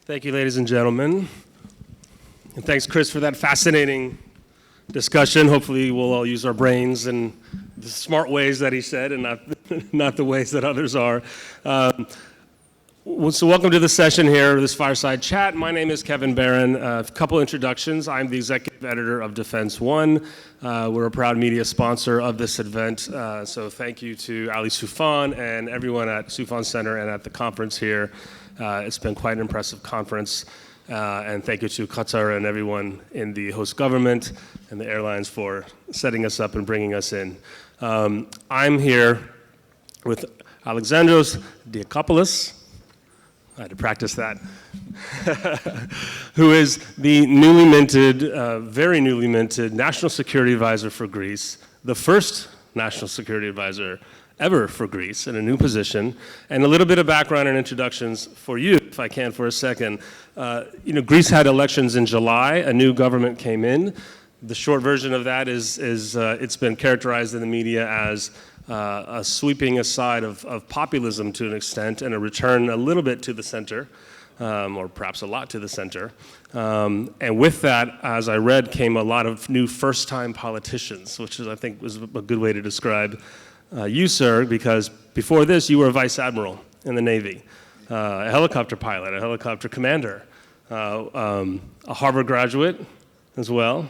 Thank you, ladies and gentlemen. And thanks, Chris, for that fascinating discussion. Hopefully we'll all use our brains in the smart ways that he said and not the ways that others are. So welcome to the session here, this Fireside Chat. My name is Kevin Barron. A couple introductions. I'm the executive editor of Defense One. We're a proud media sponsor of this event. So thank you to Ali Soufan and everyone at Soufan Center and at the conference here. It's been quite an impressive conference. And thank you to Qatar and everyone in the host government and the airlines for setting us up and bringing us in. I'm here with Alexandros Diakopoulos. I had to practice that. Who is the newly minted, very newly minted National Security Advisor for Greece, the first National Security Advisor ever for Greece in a new position. And a little bit of background and introductions for you, if I can, for a second. Greece had elections in July. A new government came in. The short version of that is it's been characterized in the media as a sweeping aside of populism to an extent and a return a little bit to the center, or perhaps a lot to the center. And with that, as I read, came a lot of new first-time politicians, which I think was a good way to describe you, sir, because before this, you were a vice admiral in the Navy, a helicopter pilot, a helicopter commander, a Harvard graduate as well.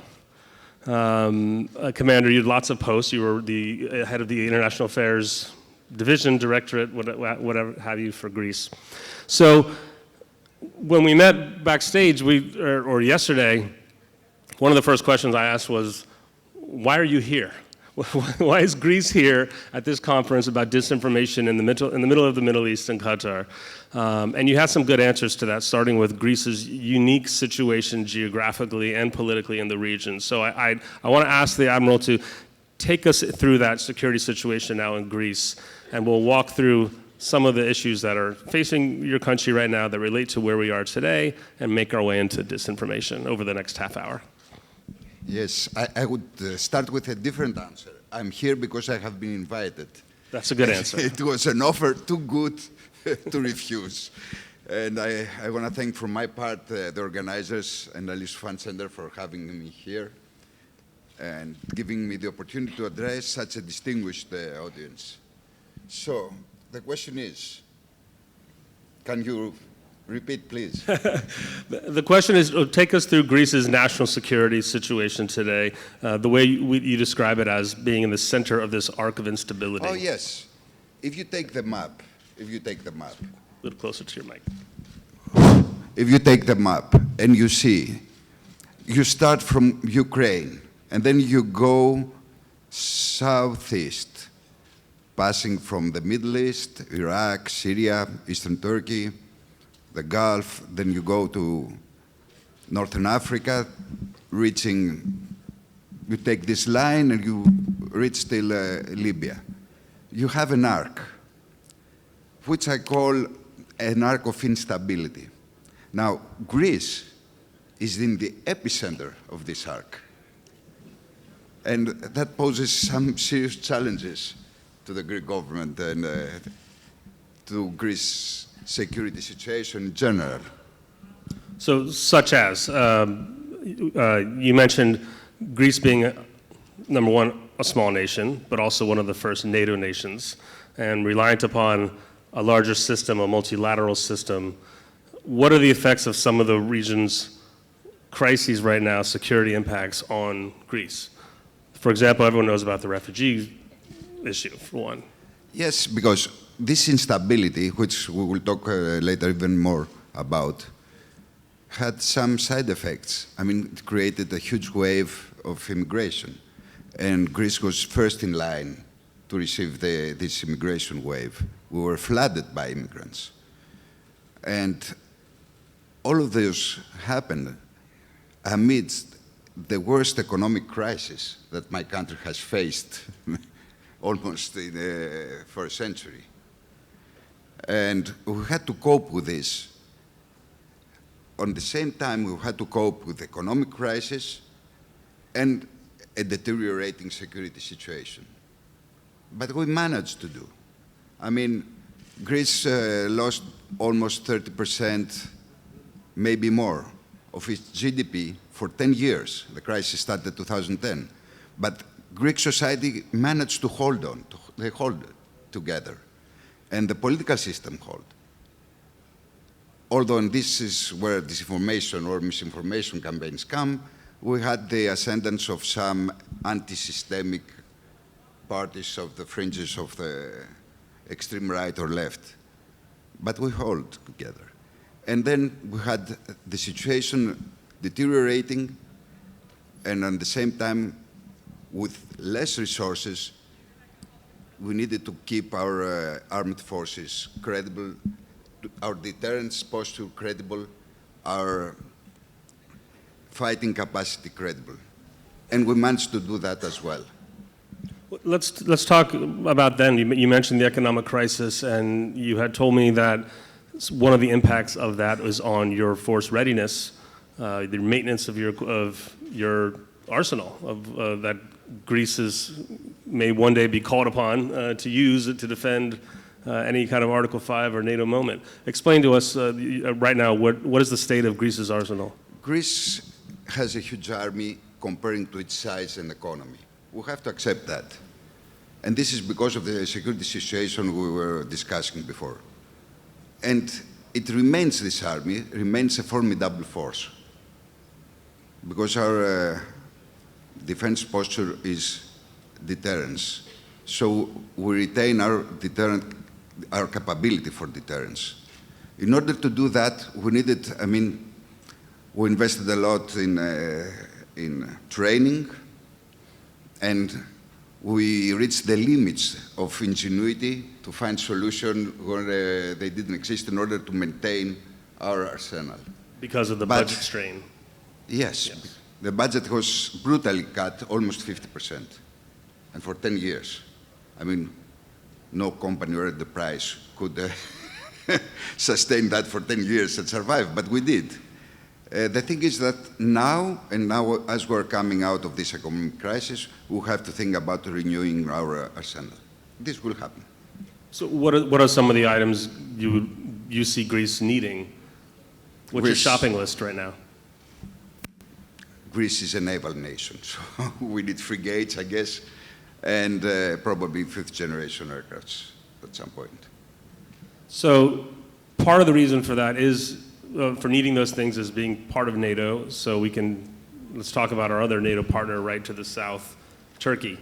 A commander, you had lots of posts. You were the head of the International Affairs Division, Directorate, whatever have you, for Greece. So when we met backstage, or yesterday, one of the first questions I asked was, why are you here? Why is Greece here at this conference about disinformation in the middle of the Middle East and Qatar? And you had some good answers to that, starting with Greece's unique situation geographically and politically in the region. So I want to ask the Admiral to take us through that security situation now in Greece, and we'll walk through some of the issues that are facing your country right now that relate to where we are today and make our way into disinformation over the next half hour. Yes, I would start with a different answer. I'm here because I have been invited. That's a good answer. It was an offer too good to refuse. And I want to thank from my part the organizers and the Soufan Center for having me here and giving me the opportunity to address such a distinguished audience. So the question is, can you repeat, please? The question is, take us through Greece's national security situation today, the way you describe it as being in the center of this arc of instability. Oh, yes. If you take the map. A little closer to your mic. If you take the map and you see, you start from Ukraine, and then you go southeast, passing from the Middle East, Iraq, Syria, Eastern Turkey, the Gulf, then you go to Northern Africa, you take this line and you reach till Libya. You have an arc, which I call an arc of instability. Now, Greece is in the epicenter of this arc. And that poses some serious challenges to the Greek government and to Greece's security situation in general. So, such as, you mentioned Greece being, number one, a small nation, but also one of the first NATO nations, and reliant upon a larger system, a multilateral system. What are the effects of some of the region's crises right now, security impacts on Greece? For example, everyone knows about the refugee issue, for one. Yes, because this instability, which we will talk later even more about, had some side effects. I mean, it created a huge wave of immigration. And Greece was first in line to receive this immigration wave. We were flooded by immigrants. And all of this happened amidst the worst economic crisis that my country has faced almost for a century. And we had to cope with this. On the same time, we had to cope with the economic crisis and a deteriorating security situation. But we managed to do. I mean, Greece lost almost 30% maybe more, of its GDP for 10 years. The crisis started in 2010. But Greek society managed to hold on, they hold together. And the political system held. Although, and this is where disinformation or misinformation campaigns come, we had the ascendance of some anti-systemic parties of the fringes of the extreme right or left. But we hold together. And then we had the situation deteriorating, and at the same time, with less resources, we needed to keep our armed forces credible, our deterrence posture credible, our fighting capacity credible. And we managed to do that as well. Let's talk about then. You mentioned the economic crisis, and you had told me that one of the impacts of that was on your force readiness, the maintenance of your arsenal, that Greece may one day be called upon to use it to defend any kind of Article 5 or NATO moment. Explain to us right now, what is the state of Greece's arsenal? Greece has a huge army comparing to its size and economy. We have to accept that. And this is because of the security situation we were discussing before. And it remains, this army remains a formidable force, because our defense posture is deterrence. So we retain our capability for deterrence. In order to do that, we needed, we invested a lot in training, and we reached the limits of ingenuity to find solutions where they didn't exist in order to maintain our arsenal. Because of the budget strain. Yes. The budget was brutally cut, almost 50%, and for 10 years. No company or enterprise could sustain that for 10 years and survive, but we did. The thing is that now as we're coming out of this economic crisis, we have to think about renewing our arsenal. This will happen. So what are some of the items you see Greece needing? What's your shopping list right now? Greece is a naval nation, so we need frigates, I guess, and probably fifth-generation aircrafts at some point. So part of the reason for that is, for needing those things, is being part of NATO, so let's talk about our other NATO partner right to the south, Turkey.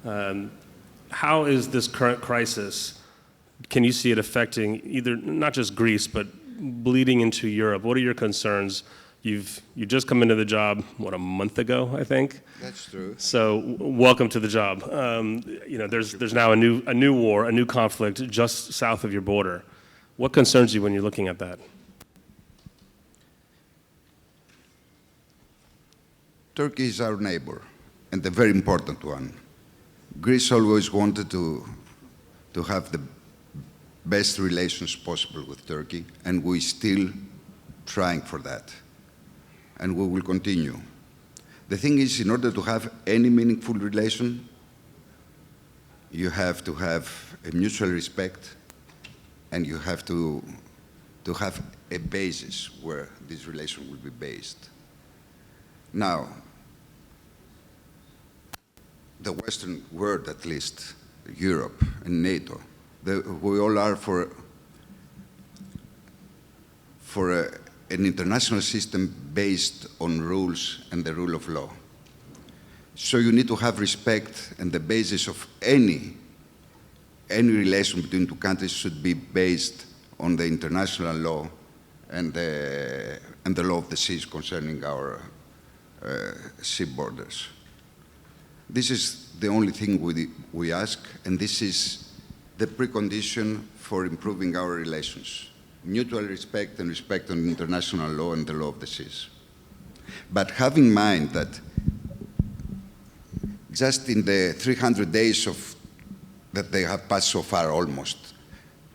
How is this current crisis, can you see it affecting either, not just Greece, but bleeding into Europe? What are your concerns? You just come into the job, a month ago, I think? That's true. So welcome to the job. There's now a new war, a new conflict just south of your border. What concerns you when you're looking at that? Turkey is our neighbor, and a very important one. Greece always wanted to have the best relations possible with Turkey, and we're still trying for that. And we will continue. The thing is, in order to have any meaningful relation, you have to have a mutual respect, and you have to have a basis where this relation will be based. Now, the Western world, at least, Europe and NATO, we all are for an international system based on rules and the rule of law. So you need to have respect, and the basis of any relation between two countries should be based on the international law and the law of the seas concerning our sea borders. This is the only thing we ask, and this is the precondition for improving our relations. Mutual respect and respect on international law and the law of the seas. But have in mind that just in the 300 days that they have passed so far, almost,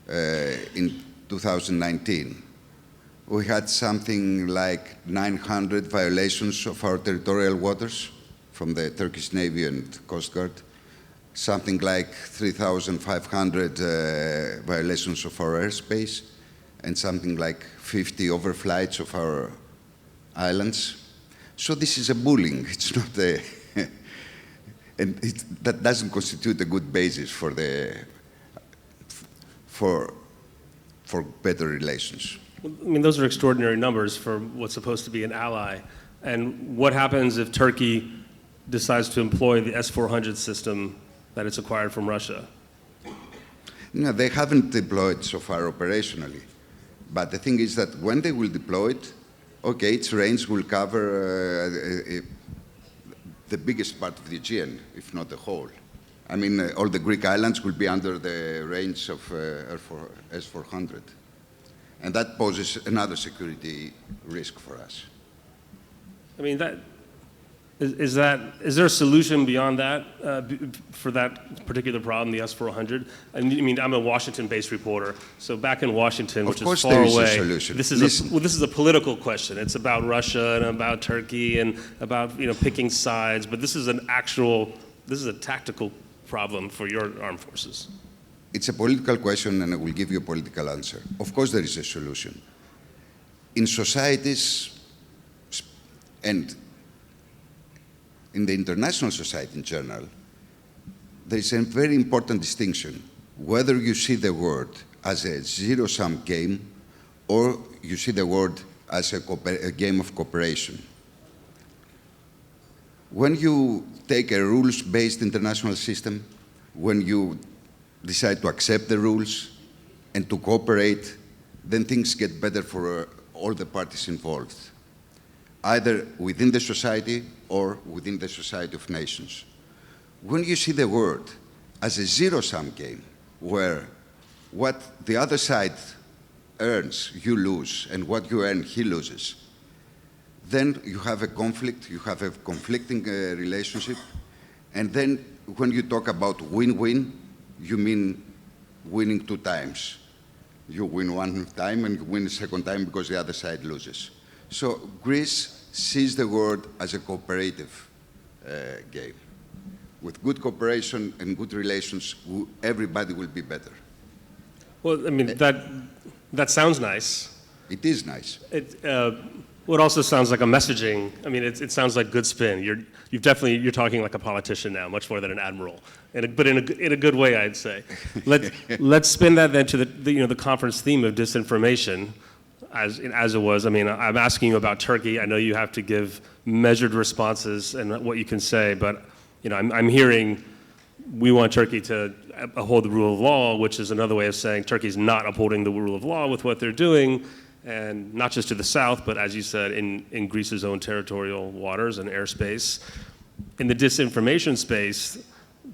in 2019, we had something like 900 violations of our territorial waters from the Turkish Navy and Coast Guard, something like 3,500 violations of our airspace, and something like 50 overflights of our islands. So this is a bullying. It's not a, and that doesn't constitute a good basis for better relations. I mean, those are extraordinary numbers for what's supposed to be an ally. And what happens if Turkey decides to employ the S-400 system that it's acquired from Russia? No, they haven't deployed so far operationally. But the thing is that when they will deploy it, okay, its range will cover the biggest part of the Aegean, if not the whole. I mean, all the Greek islands will be under the range of S-400. And that poses another security risk for us. I mean, is there a solution beyond that for that particular problem, the S-400? I mean, I'm a Washington-based reporter, so back in Washington, which is far away. Of course there is a solution. This is a political question. It's about Russia and about Turkey and about picking sides, but this is a tactical problem for your armed forces. It's a political question, and I will give you a political answer. Of course there is a solution. In societies and in the international society in general, there is a very important distinction, whether you see the world as a zero-sum game or you see the world as a game of cooperation. When you take a rules-based international system, when you decide to accept the rules and to cooperate, then things get better for all the parties involved, either within the society or within the society of nations. When you see the world as a zero-sum game, where what the other side earns, you lose, and what you earn, he loses, then you have a conflict, you have a conflicting relationship, and then when you talk about win-win, you mean winning two times. You win one time and you win the second time because the other side loses. So Greece sees the world as a cooperative game. With good cooperation and good relations, everybody will be better. Well, I mean, that sounds nice. It is nice. Well, it also sounds like a messaging. I mean, it sounds like good spin. You're talking like a politician now, much more than an admiral, but in a good way, I'd say. Let's spin that then to the conference theme of disinformation, as it was. I mean, I'm asking you about Turkey. I know you have to give measured responses and what you can say, but I'm hearing we want Turkey to uphold the rule of law, which is another way of saying Turkey's not upholding the rule of law with what they're doing. And not just to the south, but as you said, in Greece's own territorial waters and airspace. In the disinformation space,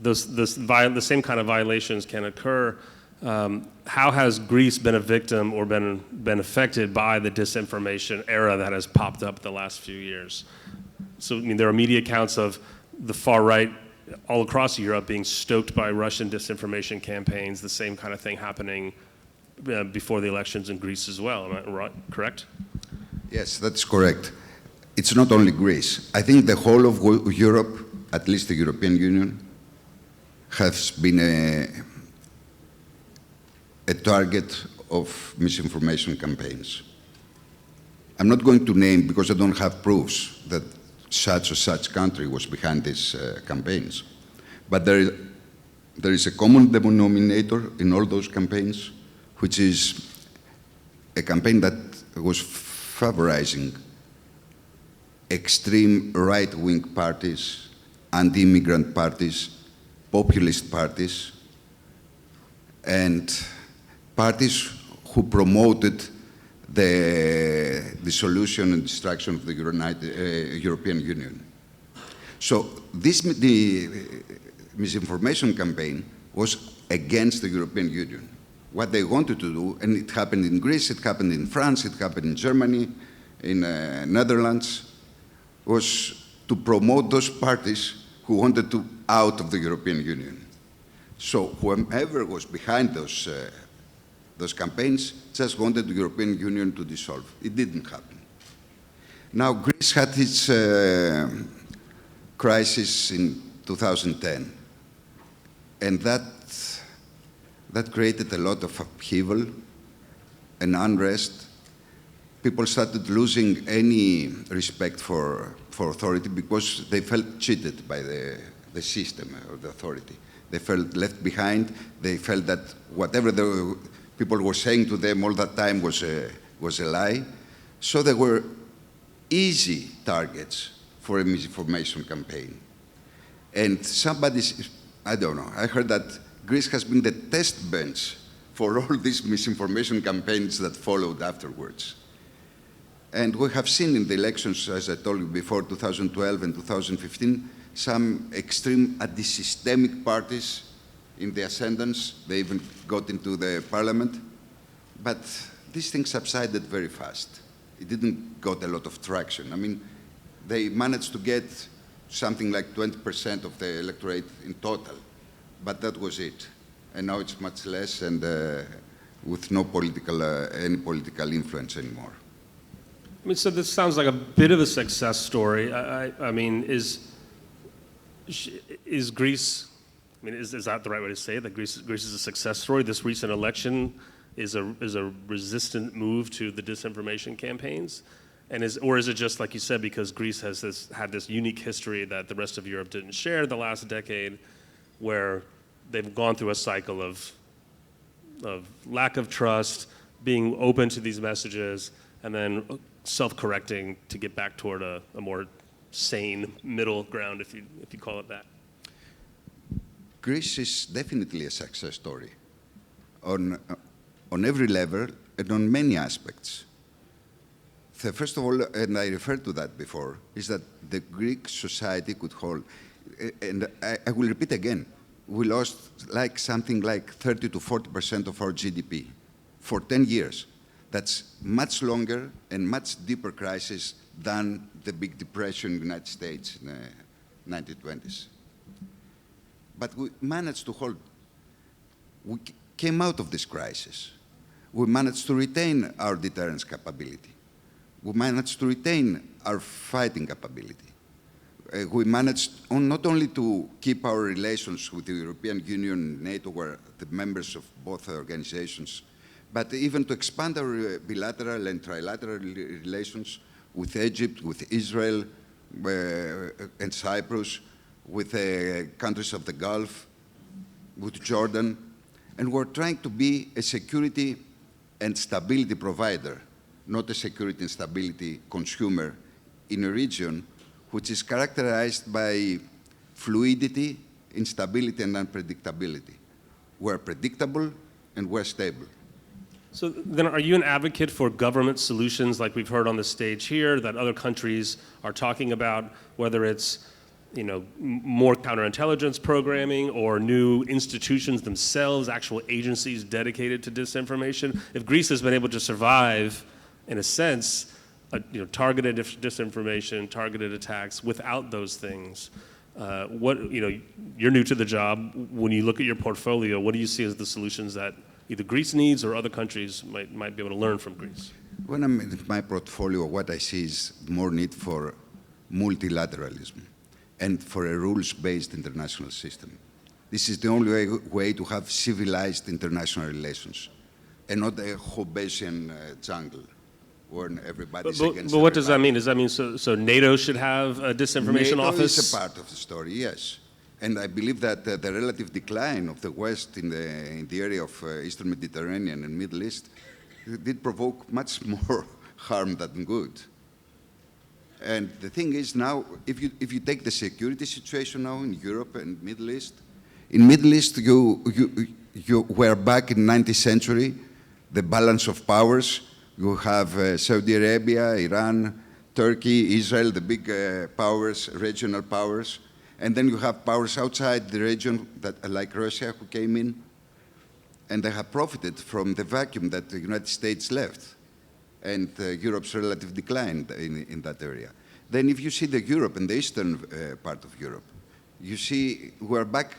the same kind of violations can occur. How has Greece been a victim or been affected by the disinformation era that has popped up the last few years? So, I mean, there are media accounts of the far right all across Europe being stoked by Russian disinformation campaigns, the same kind of thing happening before the elections in Greece as well. Am I right? Correct? Yes, that's correct. It's not only Greece. I think the whole of Europe, at least the European Union, has been a target of misinformation campaigns. I'm not going to name, because I don't have proofs that such or such country was behind these campaigns. But there is a common denominator in all those campaigns, which is a campaign that was favorizing extreme right-wing parties, anti-immigrant parties, populist parties, and parties who promoted the dissolution and destruction of the European Union. So the misinformation campaign was against the European Union. What they wanted to do, and it happened in Greece, it happened in France, it happened in Germany, in Netherlands, was to promote those parties who wanted to out of the European Union. So whoever was behind those campaigns just wanted the European Union to dissolve. It didn't happen. Now, Greece had its crisis in 2010, and that created a lot of upheaval, and unrest, people started losing any respect for authority because they felt cheated by the system or the authority. They felt left behind. They felt that whatever the people were saying to them all that time was a lie. So they were easy targets for a misinformation campaign. And I don't know, I heard that Greece has been the test bench for all these misinformation campaigns that followed afterwards. And we have seen in the elections, as I told you before, 2012 and 2015, some extreme anti-systemic parties in the ascendance. They even got into the parliament. But these things subsided very fast. It didn't got a lot of traction. I mean, they managed to get something like 20% of the electorate in total, but that was it. And now it's much less and with no any political influence anymore. I mean, so this sounds like a bit of a success story. I mean, is Greece, I mean, is that the right way to say it, that Greece is a success story? This recent election is a resistant move to the disinformation campaigns? Or is it just, like you said, because Greece has had this unique history that the rest of Europe didn't share the last decade, where they've gone through a cycle of lack of trust, being open to these messages, and then self-correcting to get back toward a more sane middle ground, if you call it that? Greece is definitely a success story on every level and on many aspects. First of all, and I referred to that before, is that the Greek society could hold, and I will repeat again, we lost something like 30 to 40% of our GDP for 10 years. That's much longer and much deeper crisis than the Big Depression in the United States in the 1920s. But we managed to hold. We came out of this crisis. We managed to retain our deterrence capability. We managed to retain our fighting capability. We managed not only to keep our relations with the European Union and NATO, where the members of both organizations, but even to expand our bilateral and trilateral relations with Egypt, with Israel, and Cyprus, with countries of the Gulf, with Jordan. And we're trying to be a security and stability provider, not a security and stability consumer in a region which is characterized by fluidity, instability, and unpredictability. We're predictable and we're stable. So then are you an advocate for government solutions like we've heard on the stage here that other countries are talking about, whether it's more counterintelligence programming or new institutions themselves, actual agencies dedicated to disinformation? If Greece has been able to survive, in a sense, targeted disinformation, targeted attacks without those things, you're new to the job. When you look at your portfolio, what do you see as the solutions that either Greece needs or other countries might be able to learn from Greece? When I'm in my portfolio, what I see is more need for multilateralism and for a rules-based international system. This is the only way to have civilized international relations and not a Hobbesian jungle where everybody's against But what does that mean? Does that mean so NATO should have a disinformation office? NATO is a part of the story, yes. And I believe that the relative decline of the West in the area of Eastern Mediterranean and Middle East did provoke much more harm than good. And the thing is now, if you take the security situation now in Europe and Middle East, in Middle East you were back in the 19th century, the balance of powers. You have Saudi Arabia, Iran, Turkey, Israel, the big powers, regional powers. And then you have powers outside the region, like Russia, who came in, and they have profited from the vacuum that the United States left and Europe's relative decline in that area. Then if you see the Europe and the eastern part of Europe, you see we're back,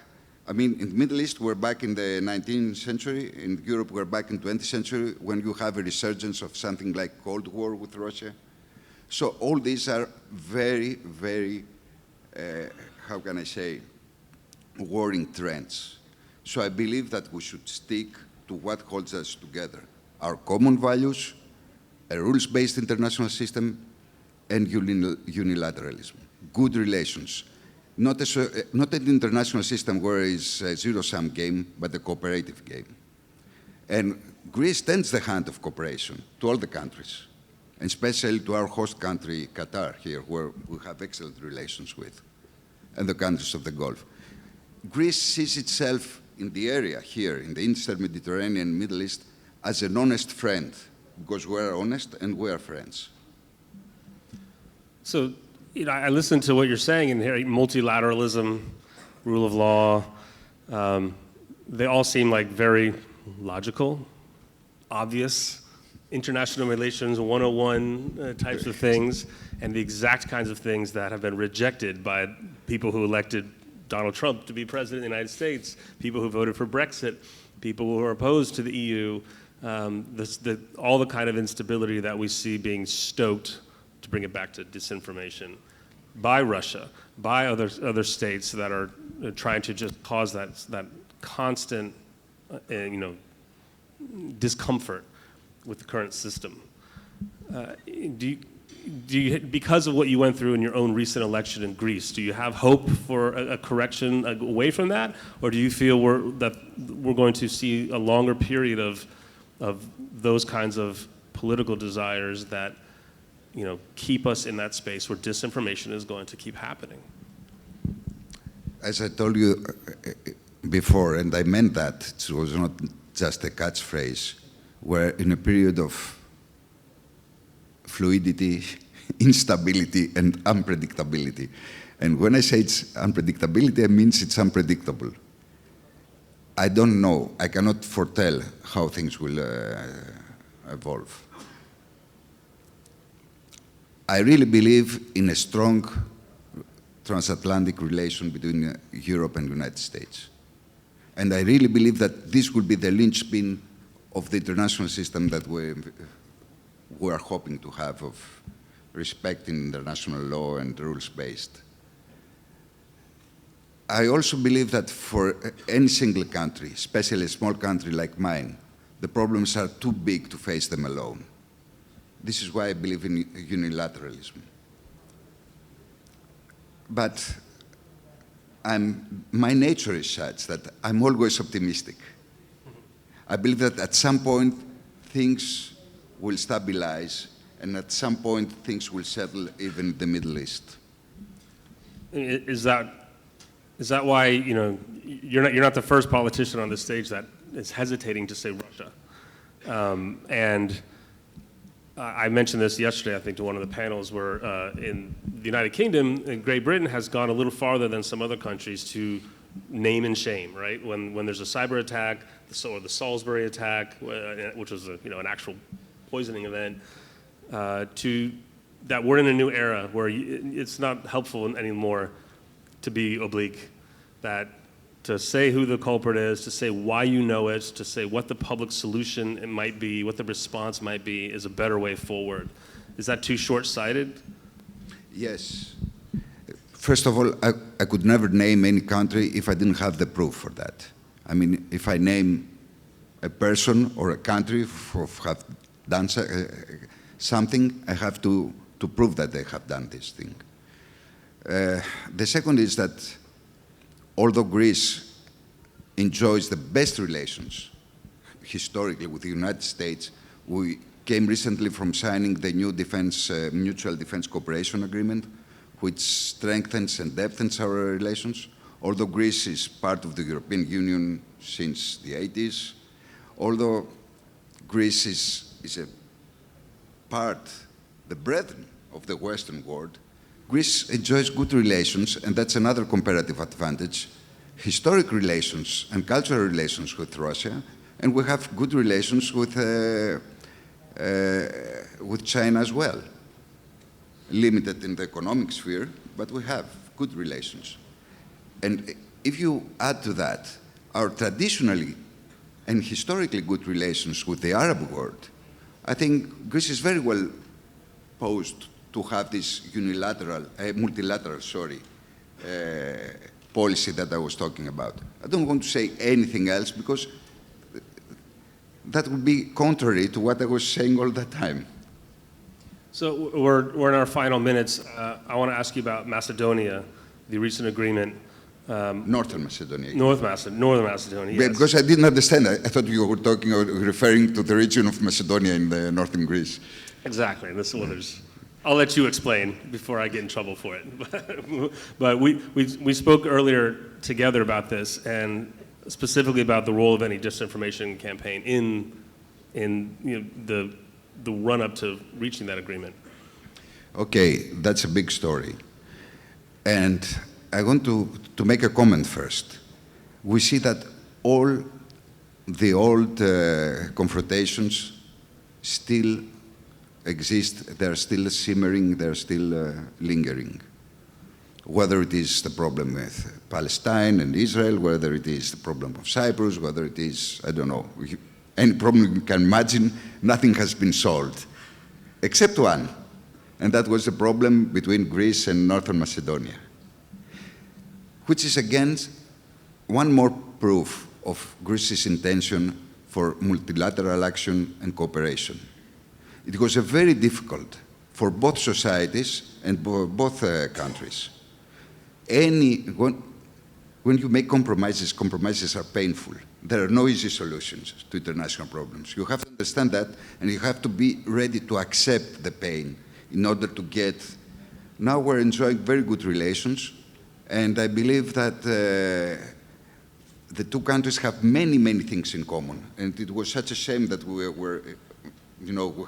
in the Middle East, we're back in the 19th century. In Europe, we're back in the 20th century when you have a resurgence of something like Cold War with Russia. So all these are very, very, how can I say, worrying trends. So I believe that we should stick to what holds us together. our common values, a rules-based international system, and unilateralism. Good relations. Not an international system where it's a zero-sum game, but a cooperative game. And Greece tends the hand of cooperation to all the countries, and especially to our host country, Qatar, here, where we have excellent relations with, and the countries of the Gulf. Greece sees itself in the area here, in the Eastern Mediterranean, Middle East, as an honest friend, because we are honest and we are friends. So, I listened to what you're saying in here, multilateralism, rule of law, they all seem like very logical, obvious, international relations 101 types of things, and the exact kinds of things that have been rejected by people who elected Donald Trump to be president of the United States, people who voted for Brexit, people who are opposed to the EU, all the kind of instability that we see being stoked, to bring it back to disinformation, by Russia, by other states that are trying to just cause that constant, discomfort with the current system. Do you, because of what you went through in your own recent election in Greece, do you have hope for a correction away from that, or do you feel that we're going to see a longer period of those kinds of political desires that keep us in that space where disinformation is going to keep happening? As I told you before, and I meant that, it was not just a catchphrase, we're in a period of fluidity, instability, and unpredictability. And when I say it's unpredictability, it means it's unpredictable. I don't know, I cannot foretell how things will evolve. I really believe in a strong transatlantic relation between Europe and the United States. And I really believe that this will be the linchpin of the international system that we are hoping to have, of respecting international law and rules-based. I also believe that for any single country, especially a small country like mine, the problems are too big to face them alone. This is why I believe in unilateralism. But my nature is such that I'm always optimistic. I believe that at some point things will stabilize, and at some point things will settle even in the Middle East. Is that why you're not the first politician on the stage that is hesitating to say Russia? And I mentioned this yesterday, I think, to one of the panels, where in the United Kingdom, Great Britain has gone a little farther than some other countries to name and shame, right? When there's a cyber attack, or the Salisbury attack, which was an actual poisoning event, that we're in a new era where it's not helpful anymore to be oblique, that to say who the culprit is, to say why you know it, to say what the public solution it might be, what the response might be, is a better way forward. Is that too short-sighted? Yes. First of all, I could never name any country if I didn't have the proof for that. I mean, if I name a person or a country who have done something, I have to prove that they have done this thing. The second is that although Greece enjoys the best relations historically with the United States, we came recently from signing the new mutual defense cooperation agreement, which strengthens and deepens our relations. Although Greece is part of the European Union since the 80s, although Greece is a part, the brethren of the Western world, Greece enjoys good relations, and that's another comparative advantage, historic relations and cultural relations with Russia, and we have good relations with China as well. Limited in the economic sphere, but we have good relations. And if you add to that our traditionally and historically good relations with the Arab world, I think Greece is very well posed to have this multilateral policy that I was talking about. I don't want to say anything else because that would be contrary to what I was saying all the time. So we're in our final minutes. I want to ask you about Macedonia, the recent agreement. Northern Macedonia. Northern Macedonia, yes. Because I didn't understand. I thought you were talking or referring to the region of Macedonia in the northern Greece. Exactly. I'll let you explain before I get in trouble for it. But we spoke earlier together about this, and specifically about the role of any disinformation campaign in the run-up to reaching that agreement. Okay, that's a big story. And I want to make a comment first. We see that all the old confrontations still exist, they're still simmering, they're still lingering. Whether it is the problem with Palestine and Israel, whether it is the problem of Cyprus, whether it is, I don't know, any problem you can imagine, nothing has been solved, except one, and that was the problem between Greece and Northern Macedonia, which is again one more proof of Greece's intention for multilateral action and cooperation. It was very difficult for both societies and both countries. When you make compromises, compromises are painful. There are no easy solutions to international problems. You have to understand that, and you have to be ready to accept the pain in order to get... Now we're enjoying very good relations, and I believe that the two countries have many, many things in common. And it was such a shame that we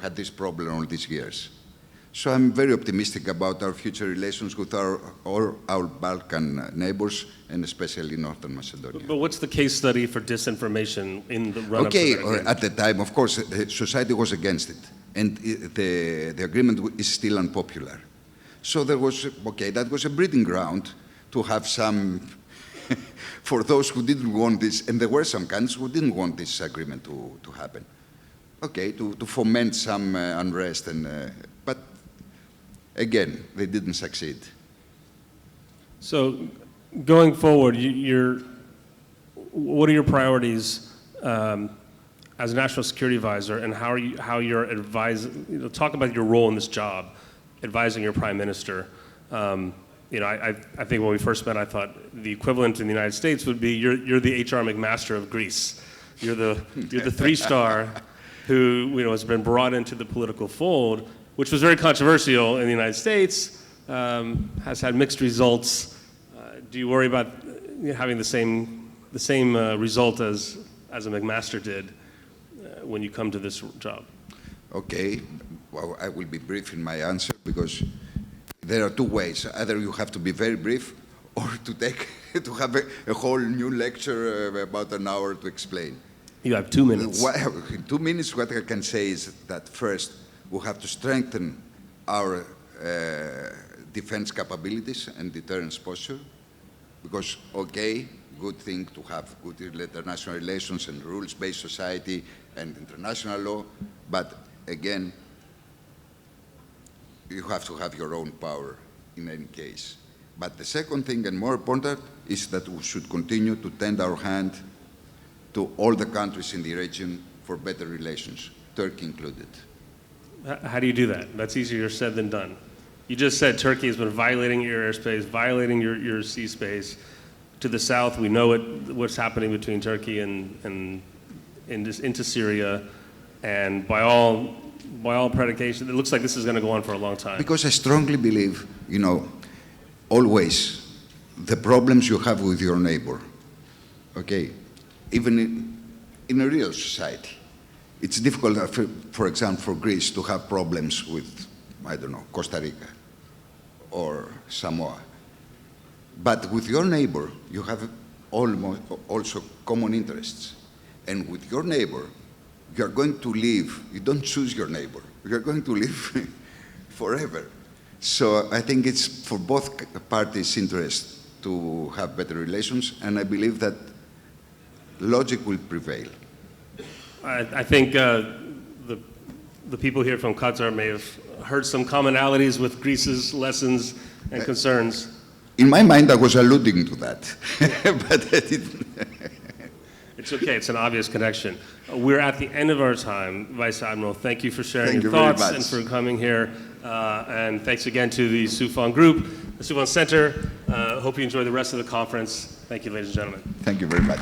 had this problem all these years. So I'm very optimistic about our future relations with all our Balkan neighbors, and especially Northern Macedonia. But what's the case study for disinformation in the run-up to that agreement? At the time, of course, society was against it, and the agreement is still unpopular. So there was, that was a breeding ground to have some, for those who didn't want this, and there were some countries who didn't want this agreement to happen. To foment some unrest, but again, they didn't succeed. So, going forward, what are your priorities as a national security advisor, and how you're advising? Talk about your role in this job, advising your prime minister. I think when we first met, I thought the equivalent in the United States would be you're the HR McMaster of Greece. You're the 3-star who has been brought into the political fold, which was very controversial in the United States, has had mixed results. Do you worry about having the same result as a McMaster did when you come to this job? Okay, well, I will be brief in my answer because there are two ways. Either you have to be very brief, or to have a whole new lecture about an hour to explain. You have 2 minutes. In 2 minutes, what I can say is that first, we have to strengthen our defense capabilities and deterrence posture, because, good thing to have good international relations and rules-based society and international law, but again, you have to have your own power in any case. But the second thing, and more important, is that we should continue to tend our hand to all the countries in the region for better relations, Turkey included. How do you do that? That's easier said than done. You just said Turkey has been violating your airspace, violating your sea space. To the south, we know what's happening between Turkey and into Syria, and by all predication, it looks like this is going to go on for a long time. Because I strongly believe, always the problems you have with your neighbor, even in a real society. It's difficult, for example, for Greece to have problems with, Costa Rica or Samoa. But with your neighbor, you have also common interests. And with your neighbor, you are going to live, you don't choose your neighbor, you are going to live forever. So I think it's for both parties' interest to have better relations, and I believe that logic will prevail. I think the people here from Qatar may have heard some commonalities with Greece's lessons and concerns. In my mind, I was alluding to that, but I didn't. It's okay, it's an obvious connection. We're at the end of our time. Vice Admiral, thank you for sharing Thank your you very thoughts much. and for coming here. And thanks again to the Soufan Group, the Soufan Center. Hope you enjoy the rest of the conference. Thank you, ladies and gentlemen. Thank you very much.